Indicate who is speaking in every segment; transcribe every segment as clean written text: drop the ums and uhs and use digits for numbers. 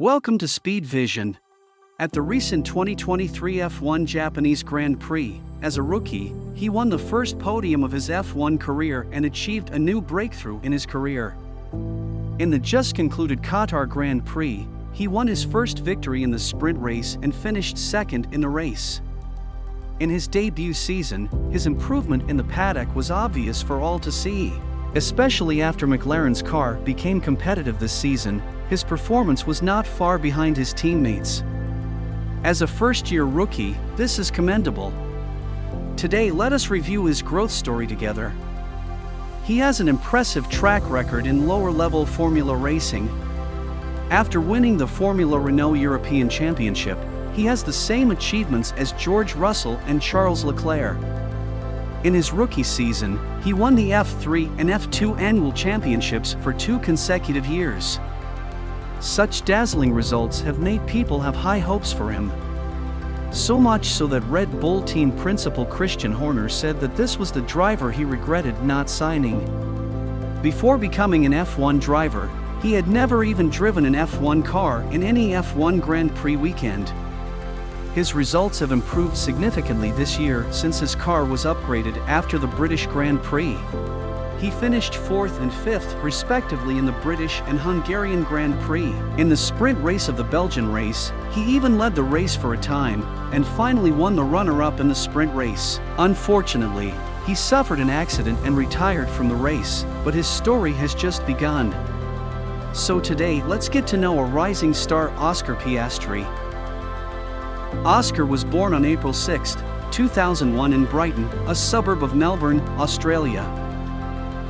Speaker 1: Welcome to Speed Vision. At the recent 2023 F1 Japanese Grand Prix, as a rookie, he won the first podium of his F1 career and achieved a new breakthrough in his career. In the just concluded Qatar Grand Prix, he won his first victory in the sprint race and finished second in the race. In his debut season, his improvement in the paddock was obvious for all to see. Especially after McLaren's car became competitive this season, his performance was not far behind his teammates. As a first-year rookie, this is commendable. Today, let us review his growth story together. He has an impressive track record in lower-level Formula racing. After winning the Formula Renault European Championship, he has the same achievements as George Russell and Charles Leclerc. In his rookie season, he won the F3 and F2 annual championships for 2 consecutive years. Such dazzling results have made people have high hopes for him. So much so that Red Bull team principal Christian Horner said that this was the driver he regretted not signing. Before becoming an F1 driver, he had never even driven an F1 car in any F1 Grand Prix weekend. His results have improved significantly this year since his car was upgraded after the British Grand Prix. He finished 4th and 5th respectively in the British and Hungarian Grand Prix. In the sprint race of the Belgian race, he even led the race for a time, and finally won the runner-up in the sprint race. Unfortunately, he suffered an accident and retired from the race, but his story has just begun. So today, let's get to know a rising star, Oscar Piastri. Oscar was born on April 6, 2001 in Brighton, a suburb of Melbourne, Australia.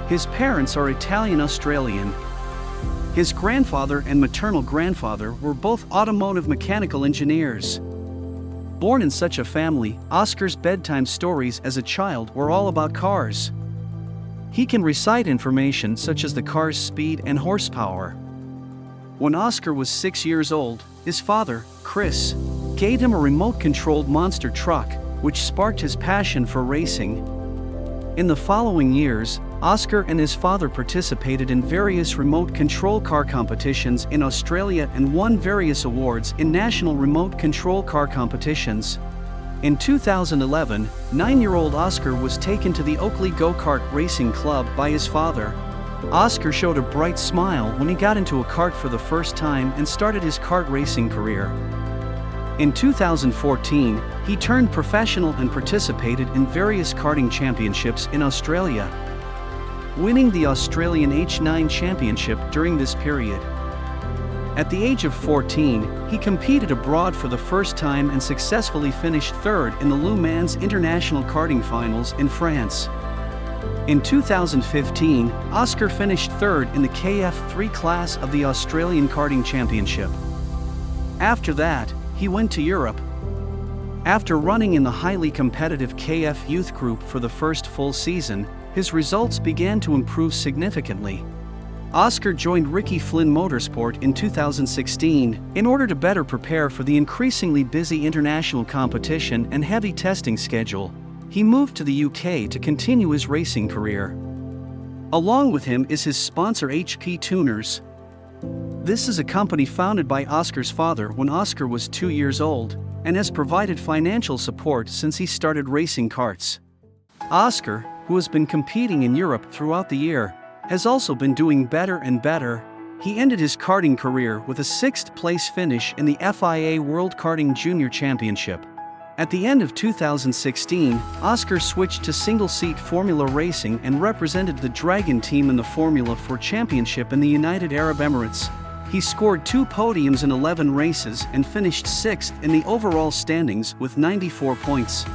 Speaker 1: His parents are Italian-Australian. His grandfather and maternal grandfather were both automotive mechanical engineers. Born in such a family, Oscar's bedtime stories as a child were all about cars. He can recite information such as the car's speed and horsepower. When Oscar was 6 years old, his father, Chris, gave him a remote-controlled monster truck, which sparked his passion for racing. In the following years, Oscar and his father participated in various remote control car competitions in Australia and won various awards in national remote control car competitions. In 2011, 9-year-old Oscar was taken to the Oakley Go-Kart Racing Club by his father. Oscar showed a bright smile when he got into a kart for the first time and started his kart racing career. In 2014, he turned professional and participated in various karting championships in Australia, winning the Australian H9 Championship during this period. At the age of 14, he competed abroad for the first time and successfully finished 3rd in the Le Mans International Karting Finals in France. In 2015, Oscar finished 3rd in the KF3 class of the Australian Karting Championship. After that, he went to Europe. After running in the highly competitive KF Youth Group for the first full season, his results began to improve significantly. Oscar joined Ricky Flynn Motorsport in 2016 in order to better prepare for the increasingly busy international competition and heavy testing schedule. He moved to the UK to continue his racing career. Along with him is his sponsor HP Tuners. This is a company founded by Oscar's father when Oscar was 2 years old, and has provided financial support since he started racing karts. Oscar, who has been competing in Europe throughout the year, has also been doing better and better. He ended his karting career with a 6th-place finish in the FIA World Karting Junior Championship. At the end of 2016, Oscar switched to single-seat Formula racing and represented the Dragon team in the Formula 4 Championship in the United Arab Emirates. He scored 2 podiums in 11 races and finished 6th in the overall standings with 94 points.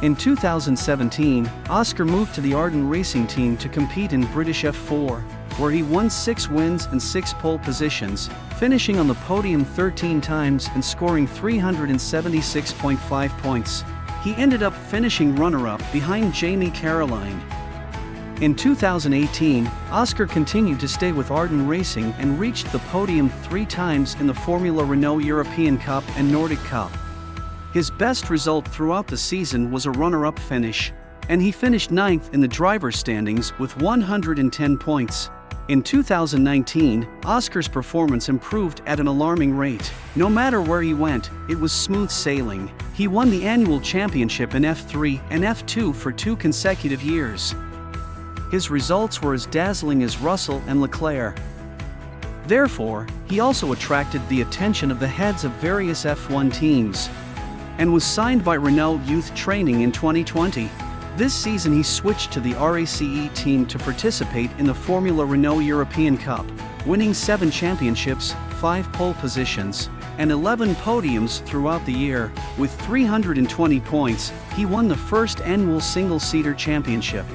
Speaker 1: In 2017, Oscar moved to the Ardent Racing team to compete in British F4, where he won 6 wins and 6 pole positions, finishing on the podium 13 times and scoring 376.5 points. He ended up finishing runner-up behind Jamie Caroline. In 2018, Oscar continued to stay with Ardent Racing and reached the podium 3 times in the Formula Renault European Cup and Nordic Cup. His best result throughout the season was a runner-up finish, and he finished 9th in the driver's standings with 110 points. In 2019, Oscar's performance improved at an alarming rate. No matter where he went, it was smooth sailing. He won the annual championship in F3 and F2 for 2 consecutive years. His results were as dazzling as Russell and Leclerc. Therefore, he also attracted the attention of the heads of various F1 teams and was signed by Renault Youth Training in 2020. This season he switched to the RACE team to participate in the Formula Renault European Cup, winning 7 championships, 5 pole positions, and 11 podiums throughout the year. With 320 points, he won the first annual single-seater championship.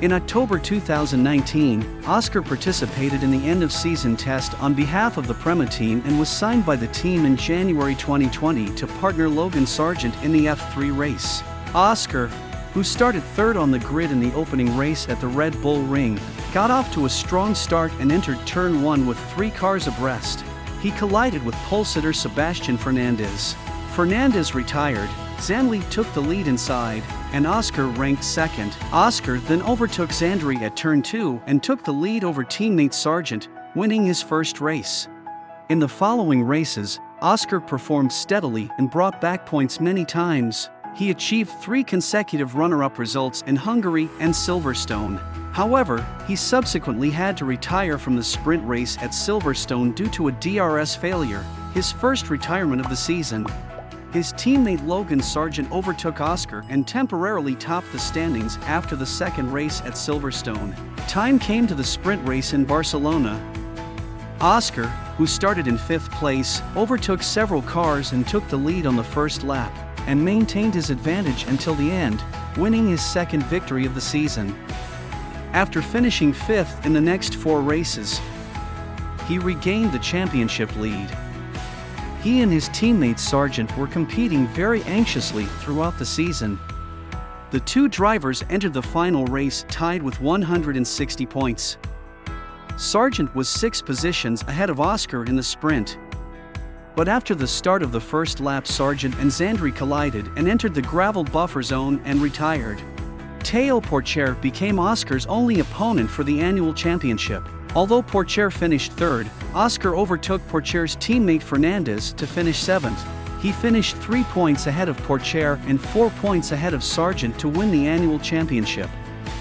Speaker 1: In October 2019, Oscar participated in the end-of-season test on behalf of the Prema team and was signed by the team in January 2020 to partner Logan Sargeant in the F3 race. Oscar, who started third on the grid in the opening race at the Red Bull Ring, got off to a strong start and entered Turn 1 with 3 cars abreast. He collided with pole sitter Sebastian Fernandez. Fernandez retired, Zandri took the lead inside, and Oscar ranked second. Oscar then overtook Zandri at Turn 2 and took the lead over teammate Sargeant, winning his first race. In the following races, Oscar performed steadily and brought back points many times. He achieved 3 consecutive runner-up results in Hungary and Silverstone. However, he subsequently had to retire from the sprint race at Silverstone due to a DRS failure, his first retirement of the season. His teammate Logan Sargeant overtook Oscar and temporarily topped the standings after the second race at Silverstone. Time came to the sprint race in Barcelona. Oscar, who started in 5th place, overtook several cars and took the lead on the first lap, and maintained his advantage until the end, winning his second victory of the season. After finishing 5th in the next 4 races, he regained the championship lead. He and his teammate Sargeant were competing very anxiously throughout the season. The 2 drivers entered the final race tied with 160 points. Sargeant was 6 positions ahead of Oscar in the sprint. But after the start of the first lap, Sargeant and Zandri collided and entered the gravel buffer zone and retired. Théo Pourchaire became Oscar's only opponent for the annual championship. Although Pourchaire finished 3rd, Oscar overtook Pourchaire's teammate Fernandez to finish 7th. He finished 3 points ahead of Pourchaire and 4 points ahead of Sargeant to win the annual championship.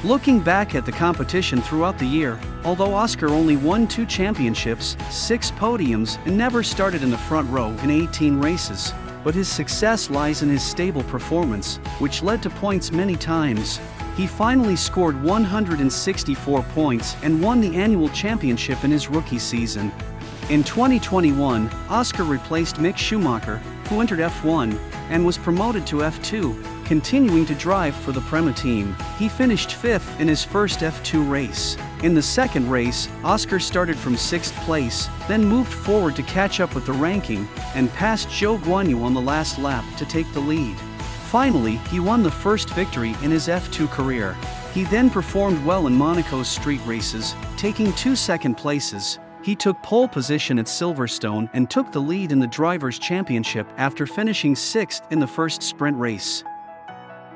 Speaker 1: Looking back at the competition throughout the year, although Oscar only won 2 championships, 6 podiums, and never started in the front row in 18 races, but his success lies in his stable performance, which led to points many times. He finally scored 164 points and won the annual championship in his rookie season. In 2021, Oscar replaced Mick Schumacher, who entered F1, and was promoted to F2, continuing to drive for the Prema team. He finished 5th in his first F2 race. In the second race, Oscar started from 6th place, then moved forward to catch up with the ranking, and passed Zhou Guanyu on the last lap to take the lead. Finally, he won the first victory in his F2 career. He then performed well in Monaco's street races, taking 2 second places. He took pole position at Silverstone and took the lead in the Drivers' Championship after finishing 6th in the first sprint race.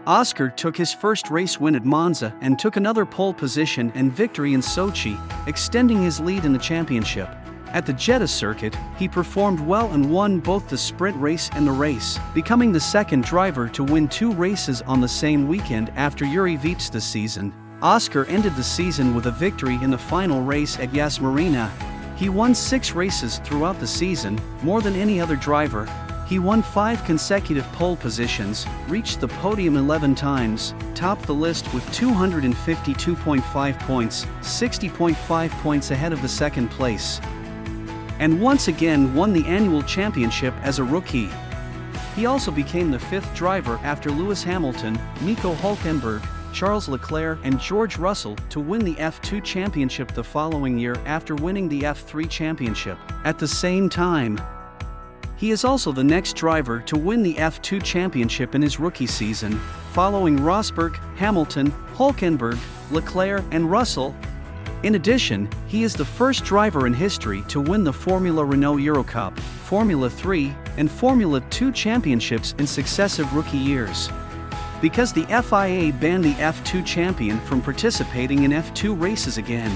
Speaker 1: Oscar took his first race win at Monza and took another pole position and victory in Sochi, extending his lead in the championship. At the Jeddah circuit, he performed well and won both the sprint race and the race, becoming the second driver to win 2 races on the same weekend after Yuri Vips this season. Oscar ended the season with a victory in the final race at Yas Marina. He won 6 races throughout the season, more than any other driver. He won 5 consecutive pole positions, reached the podium 11 times, topped the list with 252.5 points, 60.5 points ahead of the second place, and once again won the annual championship as a rookie. He also became the 5th driver after Lewis Hamilton, Nico Hülkenberg, Charles Leclerc and George Russell to win the F2 championship the following year after winning the F3 championship. At the same time, he is also the next driver to win the F2 championship in his rookie season, following Rosberg, Hamilton, Hülkenberg, Leclerc and Russell. In addition, he is the first driver in history to win the Formula Renault Eurocup, Formula 3, and Formula 2 championships in successive rookie years. Because the FIA banned the F2 champion from participating in F2 races again.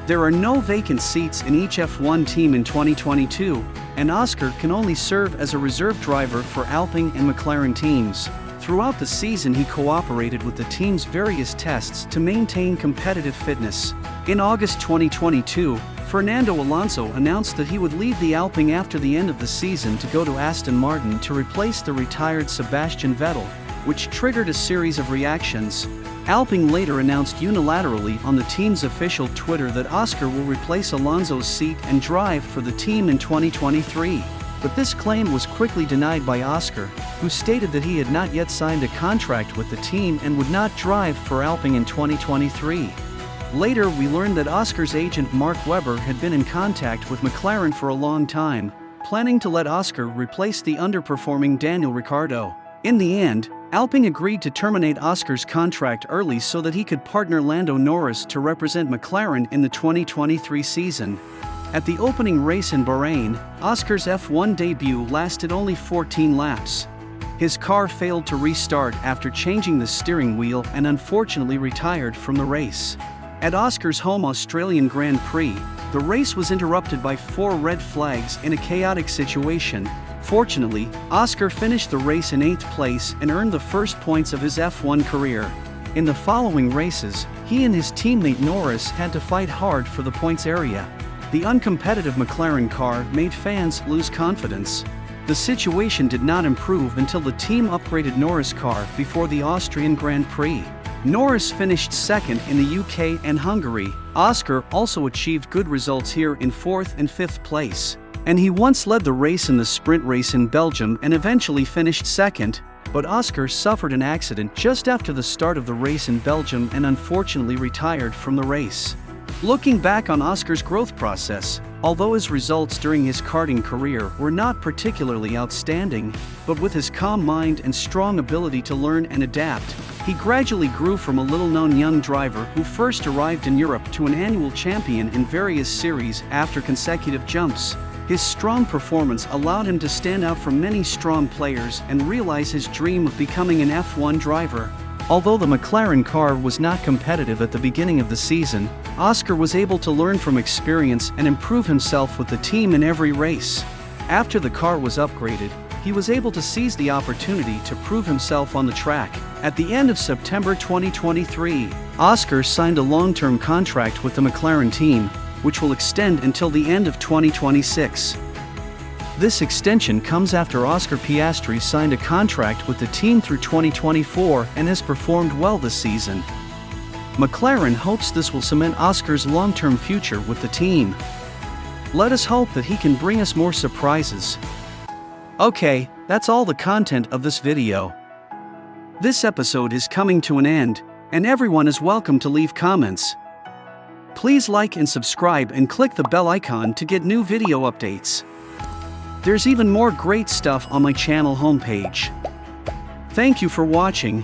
Speaker 1: There are no vacant seats in each F1 team in 2022, and Oscar can only serve as a reserve driver for Alpine and McLaren teams. Throughout the season, he cooperated with the team's various tests to maintain competitive fitness. In August 2022, Fernando Alonso announced that he would leave the Alpine after the end of the season to go to Aston Martin to replace the retired Sebastian Vettel, which triggered a series of reactions. Alpine later announced unilaterally on the team's official Twitter that Oscar will replace Alonso's seat and drive for the team in 2023. But this claim was quickly denied by Oscar, who stated that he had not yet signed a contract with the team and would not drive for Alpine in 2023. Later, we learned that Oscar's agent Mark Webber had been in contact with McLaren for a long time, planning to let Oscar replace the underperforming Daniel Ricciardo. In the end, Alpine agreed to terminate Oscar's contract early so that he could partner Lando Norris to represent McLaren in the 2023 season. At the opening race in Bahrain, Oscar's F1 debut lasted only 14 laps. His car failed to restart after changing the steering wheel and unfortunately retired from the race. At Oscar's home Australian Grand Prix, the race was interrupted by 4 red flags in a chaotic situation. Fortunately, Oscar finished the race in 8th place and earned the first points of his F1 career. In the following races, he and his teammate Norris had to fight hard for the points area. The uncompetitive McLaren car made fans lose confidence. The situation did not improve until the team upgraded Norris' car before the Austrian Grand Prix. Norris finished second in the UK and Hungary. Oscar also achieved good results here in 4th and 5th place. And he once led the race in the sprint race in Belgium and eventually finished second, but Oscar suffered an accident just after the start of the race in Belgium and unfortunately retired from the race. Looking back on Oscar's growth process, although his results during his karting career were not particularly outstanding, but with his calm mind and strong ability to learn and adapt, he gradually grew from a little-known young driver who first arrived in Europe to an annual champion in various series after consecutive jumps. His strong performance allowed him to stand out from many strong players and realize his dream of becoming an F1 driver. Although the McLaren car was not competitive at the beginning of the season, Oscar was able to learn from experience and improve himself with the team in every race. After the car was upgraded, he was able to seize the opportunity to prove himself on the track. At the end of September 2023, Oscar signed a long-term contract with the McLaren team, which will extend until the end of 2026. This extension comes after Oscar Piastri signed a contract with the team through 2024 and has performed well this season. McLaren hopes this will cement Oscar's long-term future with the team. Let us hope that he can bring us more surprises. Okay, that's all the content of this video. This episode is coming to an end, and everyone is welcome to leave comments. Please like and subscribe and click the bell icon to get new video updates. There's even more great stuff on my channel homepage. Thank you for watching.